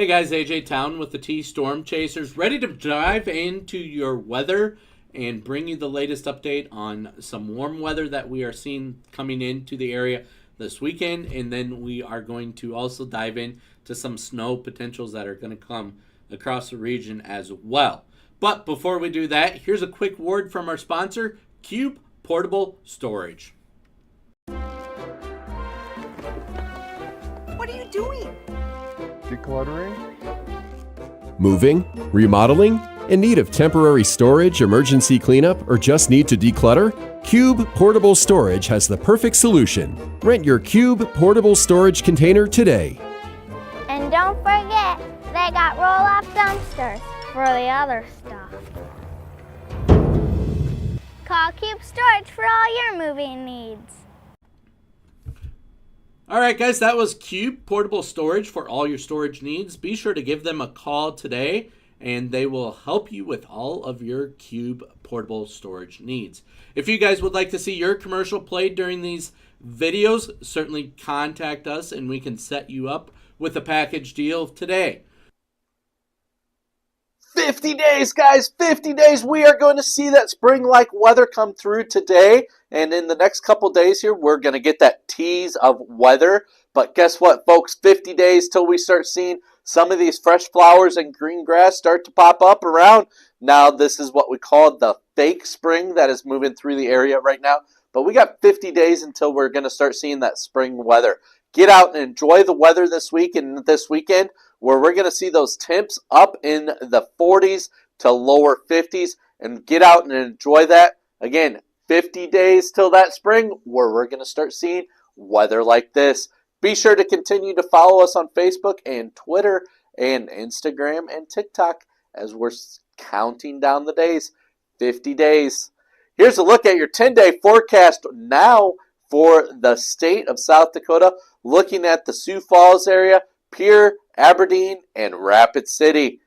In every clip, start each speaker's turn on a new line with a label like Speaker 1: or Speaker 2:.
Speaker 1: Hey guys, AJ Town with the T Storm Chasers, ready to dive into your weather and bring you the latest update on some warm weather that we are seeing coming into the area this weekend, and then we are going to also dive into some snow potentials that are going to come across the region as well. But before we do that, here's a quick word from our sponsor, Cube Portable Storage.
Speaker 2: What are you doing?
Speaker 3: Decluttering?
Speaker 4: Moving, remodeling, in need of temporary storage, emergency cleanup, or just need to declutter? Cube Portable Storage has the perfect solution. Rent your Cube Portable Storage container today.
Speaker 5: And don't forget, they got roll-off dumpsters for the other stuff. Call Cube Storage for all your moving needs.
Speaker 1: All right, guys, that was Cube Portable Storage for all your storage needs. Be sure to give them a call today, and they will help you with all of your Cube Portable Storage needs. If you guys would like to see your commercial played during these videos, certainly contact us, and we can set you up with a package deal today.
Speaker 6: 50 days, guys, 50 days. We are going to see that spring-like weather come through today. And in the next couple days here, we're going to get that tease of weather. But guess what, folks? 50 days till we start seeing some of these fresh flowers and green grass start to pop up around. Now, this is what we call the fake spring that is moving through the area right now. But we got 50 days until we're going to start seeing that spring weather. Get out and enjoy the weather this week and this weekend, where we're going to see those temps up in the 40s to lower 50s, and get out and enjoy that. Again, 50 days till that spring, where we're going to start seeing weather like this. Be sure to continue to follow us on Facebook and Twitter and Instagram and TikTok as we're counting down the days. 50 days. Here's a look at your 10-day forecast now for the state of South Dakota, looking at the Sioux Falls area, Pierre, Aberdeen, and Rapid City.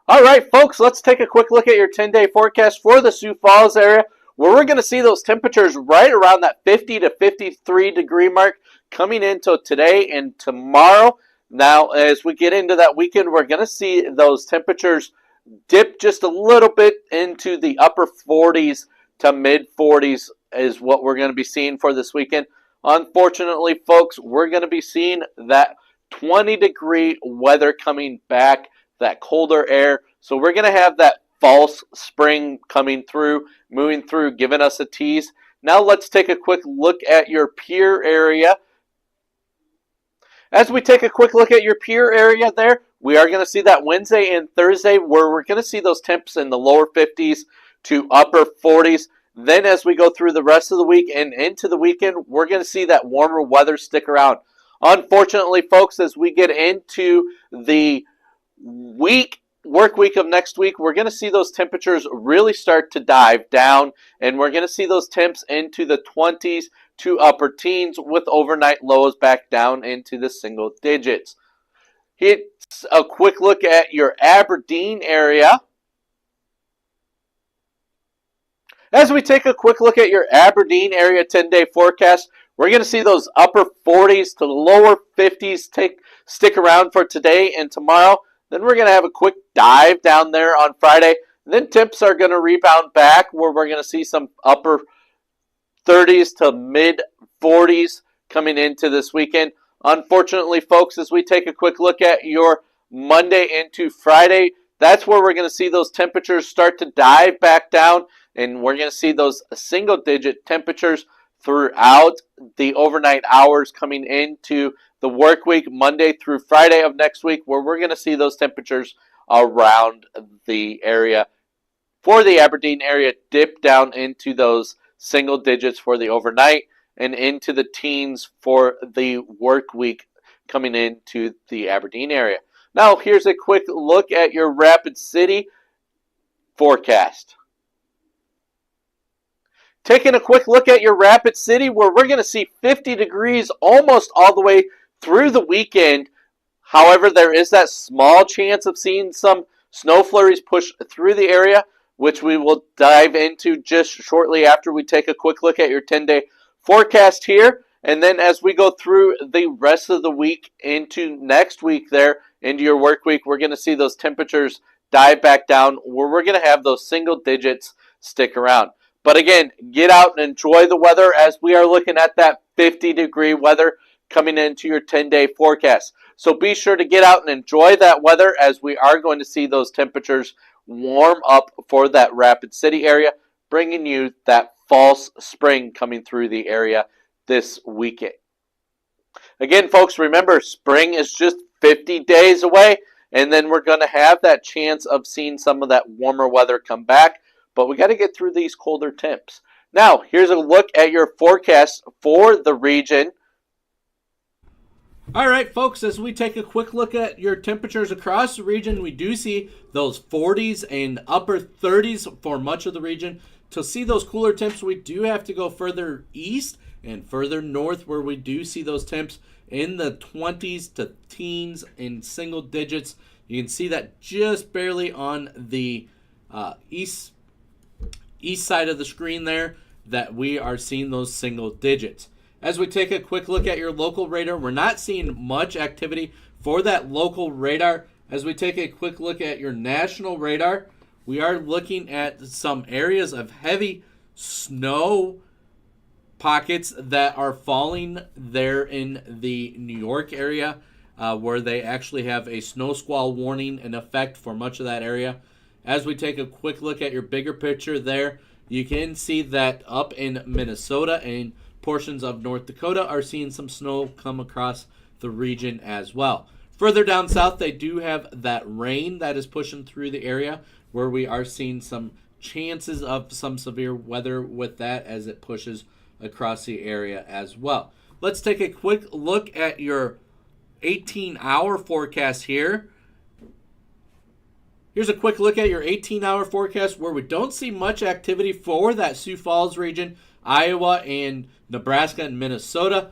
Speaker 6: All right, folks, let's take a quick look at your 10-day forecast for the Sioux Falls area, where we're going to see those temperatures right around that 50 to 53 degree mark coming into today and tomorrow. Now, as we get into that weekend, we're going to see those temperatures dip just a little bit into the upper 40s to mid 40s is what we're going to be seeing for this weekend. Unfortunately, folks, we're going to be seeing that 20-degree weather coming back, that colder air. So we're going to have that false spring coming through, moving through, giving us a tease. Now let's take a quick look at your Pierre area. As we take a quick look at your Pierre area there, we are going to see that Wednesday and Thursday, where we're going to see those temps in the lower 50s to upper 40s. Then as we go through the rest of the week and into the weekend, we're going to see that warmer weather stick around. Unfortunately, folks, as we get into the work week of next week, we're going to see those temperatures really start to dive down, and we're going to see those temps into the 20s to upper teens with overnight lows back down into the single digits. Here's a quick look at your Aberdeen area. As we take a quick look at your Aberdeen area 10-day forecast, we're going to see those upper 40s to lower 50s stick around for today and tomorrow. Then we're going to have a quick dive down there on Friday. And then temps are going to rebound back, where we're going to see some upper 30s to mid 40s coming into this weekend. Unfortunately, folks, as we take a quick look at your Monday into Friday, that's where we're going to see those temperatures start to dive back down. And we're going to see those single-digit temperatures throughout the overnight hours coming into the work week, Monday through Friday of next week, where we're going to see those temperatures around the area for the Aberdeen area dip down into those single digits for the overnight and into the teens for the work week coming into the Aberdeen area. Now, here's a quick look at your Rapid City forecast. Taking a quick look at your Rapid City, where we're going to see 50 degrees almost all the way through the weekend. However, there is that small chance of seeing some snow flurries push through the area, which we will dive into just shortly after we take a quick look at your 10-day forecast here. And then as we go through the rest of the week into next week there, into your work week, we're going to see those temperatures dive back down where we're going to have those single digits stick around. But again, get out and enjoy the weather as we are looking at that 50-degree weather coming into your 10-day forecast. So be sure to get out and enjoy that weather as we are going to see those temperatures warm up for that Rapid City area, bringing you that false spring coming through the area this weekend. Again, folks, remember, spring is just 50 days away, and then we're going to have that chance of seeing some of that warmer weather come back, but we got to get through these colder temps. Now, here's a look at your forecast for the region.
Speaker 1: All right, folks, as we take a quick look at your temperatures across the region, we do see those 40s and upper 30s for much of the region. To see those cooler temps, we do have to go further east and further north, where we do see those temps in the 20s to teens in single digits. You can see that just barely on the east side of the screen there, that we are seeing those single digits. As we take a quick look at your local radar, we're not seeing much activity for that local radar. As we take a quick look at your national radar, we are looking at some areas of heavy snow pockets that are falling there in the New York area, where they actually have a snow squall warning in effect for much of that area. As we take a quick look at your bigger picture there, you can see that up in Minnesota and portions of North Dakota are seeing some snow come across the region as well. Further down south, they do have that rain that is pushing through the area, where we are seeing some chances of some severe weather with that as it pushes across the area as well. Let's take a quick look at your 18-hour forecast here. Here's a quick look at your 18-hour forecast, where we don't see much activity for that Sioux Falls region, Iowa and Nebraska and Minnesota.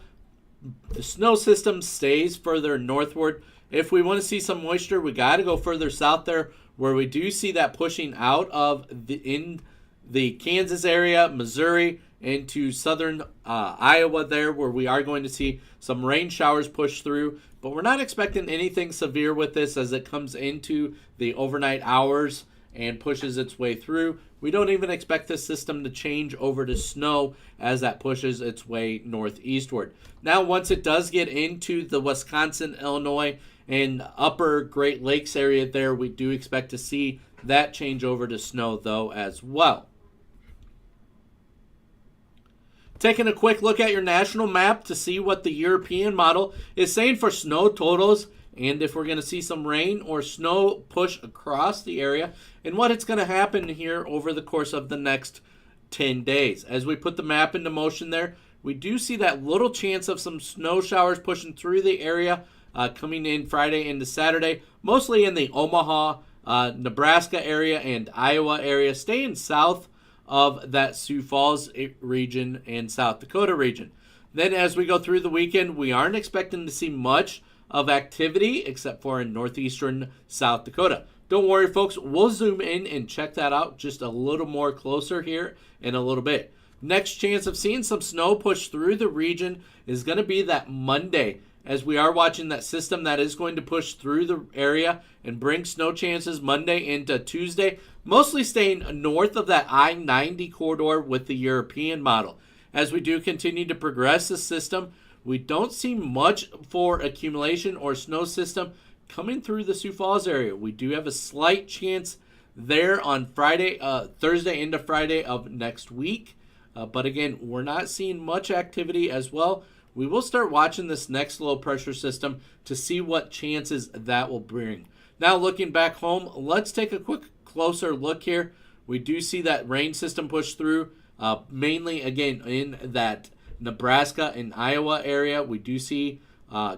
Speaker 1: The snow system stays further northward. If we want to see some moisture, we got to go further south there, where we do see that pushing out of in the Kansas area, Missouri, into southern Iowa there, where we are going to see some rain showers push through. But we're not expecting anything severe with this as it comes into the overnight hours and pushes its way through. We don't even expect this system to change over to snow as that pushes its way northeastward. Now, once it does get into the Wisconsin, Illinois, and upper Great Lakes area there, we do expect to see that change over to snow, though, as well. Taking a quick look at your national map to see what the European model is saying for snow totals, and if we're going to see some rain or snow push across the area, and what it's going to happen here over the course of the next 10 days. As we put the map into motion there, we do see that little chance of some snow showers pushing through the area coming in Friday into Saturday, mostly in the Omaha, Nebraska area and Iowa area, staying south of that Sioux Falls region and South Dakota region. Then as we go through the weekend, we aren't expecting to see much of activity except for in northeastern South Dakota. Don't worry, folks, we'll zoom in and check that out just a little more closer here in a little bit. Next chance of seeing some snow push through the region is going to be that Monday, as we are watching that system that is going to push through the area and bring snow chances Monday into Tuesday, mostly staying north of that I-90 corridor with the European model. As we do continue to progress the system, we don't see much for accumulation or snow system coming through the Sioux Falls area. We do have a slight chance there on Thursday into Friday of next week. But again, we're not seeing much activity as well. We will start watching this next low pressure system to see what chances that will bring. Now looking back home, let's take a quick closer look here. We do see that rain system push through, mainly again in that Nebraska and Iowa area. We do see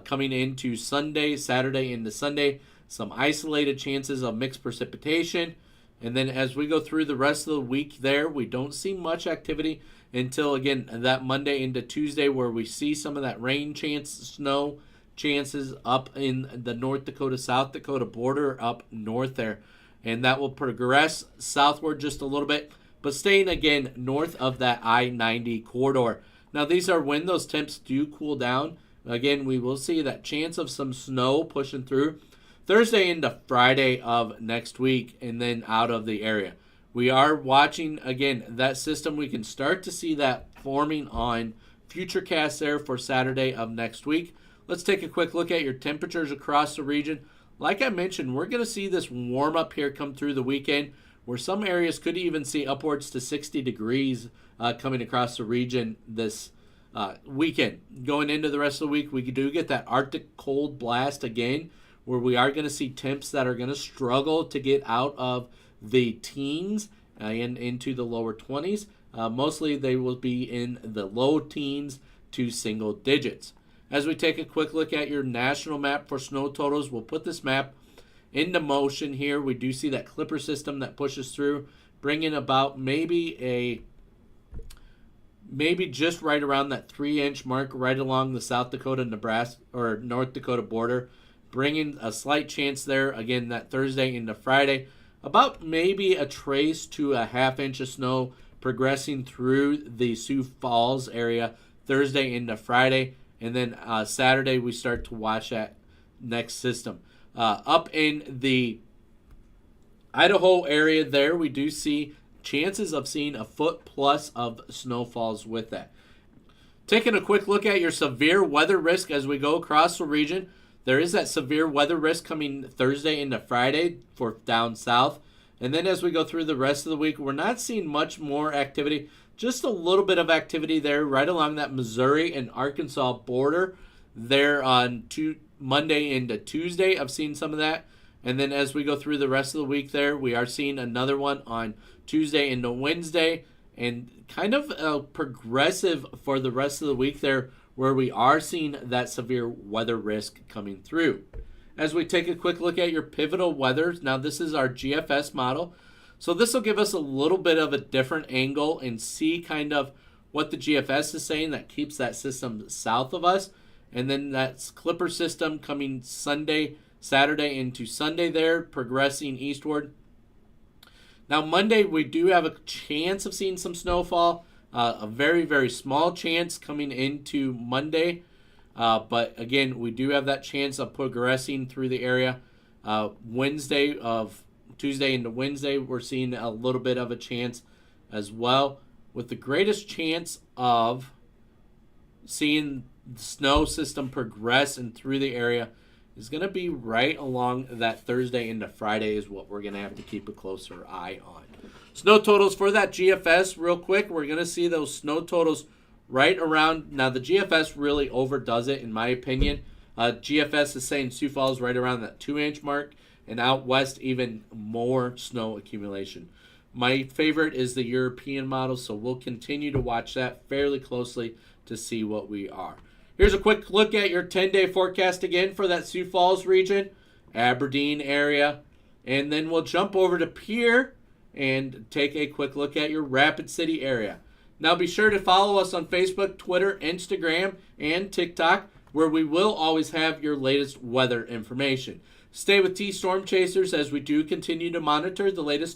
Speaker 1: coming into Sunday, Saturday into Sunday, some isolated chances of mixed precipitation. And then as we go through the rest of the week there, we don't see much activity until, again, that Monday into Tuesday, where we see some of that rain chance, snow chances up in the North Dakota, South Dakota border up north there. And that will progress southward just a little bit, but staying, again, north of that I-90 corridor. Now, these are when those temps do cool down. Again, we will see that chance of some snow pushing through Thursday into Friday of next week and then out of the area. We are watching, again, that system. We can start to see that forming on Futurecast there for Saturday of next week. Let's take a quick look at your temperatures across the region. Like I mentioned, we're going to see this warm up here come through the weekend, where some areas could even see upwards to 60 degrees coming across the region this weekend. Going into the rest of the week, we do get that Arctic cold blast again, where we are going to see temps that are going to struggle to get out of the teens and into the lower 20s. Mostly they will be in the low teens to single digits. As we take a quick look at your national map for snow totals, we'll put this map into motion here. We do see that clipper system that pushes through, bringing about maybe just right around that 3-inch mark right along the South Dakota, Nebraska, or North Dakota border, bringing a slight chance there, again, that Thursday into Friday. About maybe a trace to a half-inch of snow progressing through the Sioux Falls area Thursday into Friday. And then Saturday we start to watch that next system. Up in the Idaho area there, we do see chances of seeing a foot plus of snowfalls with that. Taking a quick look at your severe weather risk as we go across the region. There is that severe weather risk coming Thursday into Friday for down south. And then as we go through the rest of the week, we're not seeing much more activity. Just a little bit of activity there right along that Missouri and Arkansas border there on Monday into Tuesday. I've seen some of that. And then as we go through the rest of the week there, we are seeing another one on Tuesday into Wednesday. And kind of progressive for the rest of the week there, where we are seeing that severe weather risk coming through. As we take a quick look at your pivotal weather, now this is our GFS model. So this will give us a little bit of a different angle and see kind of what the GFS is saying that keeps that system south of us. And then that's Clipper system coming Saturday into Sunday there, progressing eastward. Now Monday, we do have a chance of seeing some snowfall. A very, very small chance coming into Monday. But again, we do have that chance of progressing through the area. Tuesday into Wednesday, we're seeing a little bit of a chance as well. With the greatest chance of seeing the snow system progress and through the area is going to be right along that Thursday into Friday is what we're going to have to keep a closer eye on. Snow totals for that GFS real quick. We're going to see those snow totals right around. Now, the GFS really overdoes it, in my opinion. GFS is saying Sioux Falls right around that 2-inch mark, and out west, even more snow accumulation. My favorite is the European model, so we'll continue to watch that fairly closely to see what we are. Here's a quick look at your 10-day forecast again for that Sioux Falls region, Aberdeen area, and then we'll jump over to Pierre and take a quick look at your Rapid City area. Now be sure to follow us on Facebook, Twitter, Instagram, and TikTok, where we will always have your latest weather information. Stay with T Storm Chasers as we do continue to monitor the latest news.